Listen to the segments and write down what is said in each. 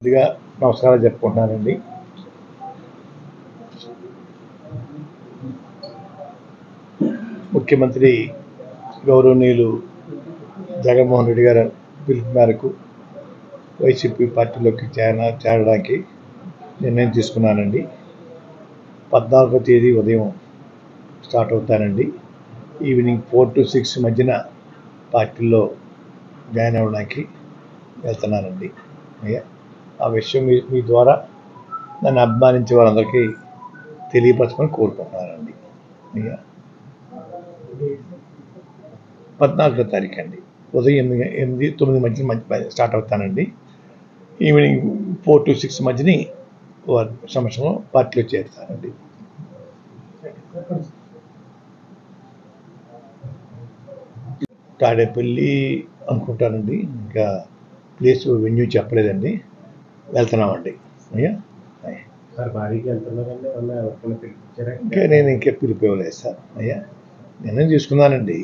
కొద్దిగా నమస్కారాలు చెప్పుకుంటున్నానండి. ముఖ్యమంత్రి గౌరవనీయులు జగన్మోహన్ రెడ్డి గారు పిలుపు మేరకు వైసీపీ పార్టీలోకి చేరడానికి నిర్ణయం తీసుకున్నానండి. 14వ తేదీ ఉదయం స్టార్ట్ అవుతానండి. ఈవినింగ్ 4 to 6 మధ్యన పార్టీలో జాయిన్ అవ్వడానికి వెళ్తున్నానండి. అయ్యా, ఆ విషయం మీ ద్వారా నన్ను అభిమానించే వారందరికీ తెలియపరచమని కోరుకుంటున్నానండి. అయ్యా, 14వ తారీఖు అండి, ఉదయం 8-9 మధ్య స్టార్ట్ అవుతానండి. ఈవినింగ్ 4 to 6 మధ్యని వారి సమక్షంలో పార్టీలో చేరుతానండి. తాడేపల్లి అనుకుంటానండి, ఇంకా ప్లేస్ వెన్యూ చెప్పలేదండి. వెళ్తున్నామండి. అయ్యా, ఇంకా నేను ఇంకా పిలుపు ఇవ్వలేదు సార్. అయ్యా, నిర్ణయం తీసుకున్నానండి.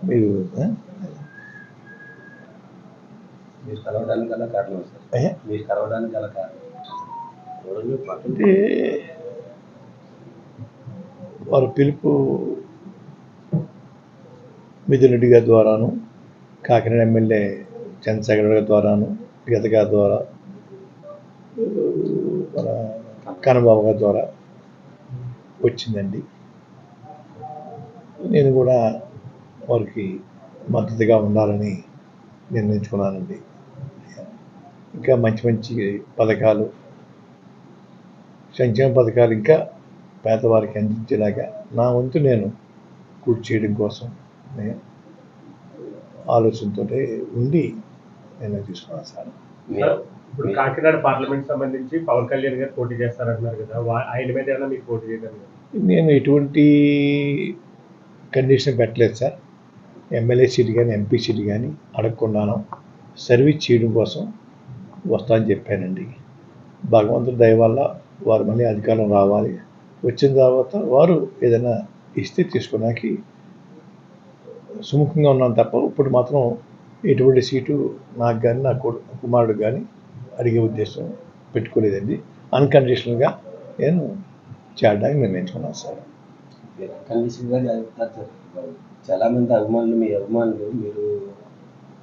మీరు అంటే వారి పిలుపు మిథున్ రెడ్డి గారి ద్వారాను, కాకినాడ ఎమ్మెల్యే చంద్రశేఖర్ గారి ద్వారాను, గీత గారి ద్వారా, మన కన్నబాబు గారి ద్వారా వచ్చిందండి. నేను కూడా వారికి మద్దతుగా ఉండాలని నిర్ణయించుకున్నానండి. ఇంకా మంచి మంచి పథకాలు, సంక్షేమ పథకాలు ఇంకా పేదవారికి అందించేలాగా నా వంతు నేను కృషి చేయడం కోసం ఆలోచనతో ఉండి నిర్ణయం తీసుకున్నాను సార్. ఇప్పుడు కాకినాడ పార్లమెంట్ సంబంధించి పవన్ కళ్యాణ్ గారు పోటీ చేస్తారంటున్నారు కదా, ఆయన మీద ఏమైనా మీకు పోటీ చేయడం? నేను ఎటువంటి కండిషన్ పెట్టలేదు సార్. ఎమ్మెల్యే సీట్ కానీ ఎంపీ సీట్ కానీ అడగకుండాను సర్వీస్ చేయడం కోసం వస్తానని చెప్పానండి. భగవంతుడి దయ వల్ల వారు మళ్ళీ అధికారం రావాలి, వచ్చిన తర్వాత వారు ఏదైనా ఇస్తే తీసుకోవడానికి సుముఖంగా ఉన్నాను తప్ప ఇప్పుడు మాత్రం ఎటువంటి సీటు నాకు కానీ నా కుమారుడు కానీ అడిగే ఉద్దేశం పెట్టుకోలేదండి. అన్కండిషనల్గా నేను చేరడానికి నిర్ణయించుకున్నాను సార్. చాలా మంది అభిమానులు, మీ అభిమానులు మీరు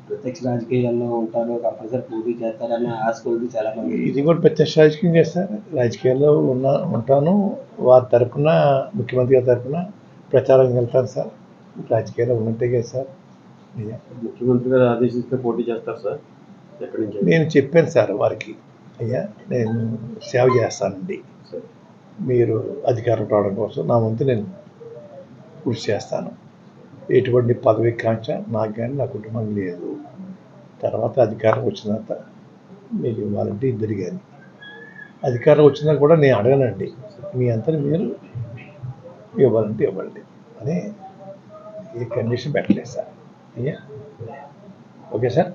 ప్రత్యక్ష రాజకీయాల్లో ఉంటారు, కంపల్సరీ పోటీ చేస్తారన్న ఆశ కొద్ది చాలా మంది. ఇది కూడా ప్రత్యక్ష రాజకీయం చేస్తారు. రాజకీయాల్లో ఉంటాను. వారి తరఫున, ముఖ్యమంత్రి గారి తరఫున ప్రచారం వెళ్తాను సార్. రాజకీయాల్లో ఉన్నట్టే కదా సార్. ముఖ్యమంత్రి గారు ఆదేశిస్తే పోటీ చేస్తారు సార్. ఎక్కడి నుంచి? నేను చెప్పాను సార్ వారికి, అయ్యా నేను సేవ చేస్తానండి, మీరు అధికారం రావడం కోసం నా వంతు నేను కృషి చేస్తాను. ఎటువంటి పదవి కాంక్ష నాకు కానీ నా కుటుంబం లేదు. తర్వాత అధికారం వచ్చిన తర్వాత మీకు ఇవ్వాలంటే ఇద్దరు కానీ, అధికారం వచ్చినా కూడా నేను అడగనండి, మీ అంతా మీరు ఇవ్వాలంటే ఇవ్వండి అని ఏ కండిషన్ పెట్టలేదు సార్. అయ్యా, ఓకే సార్.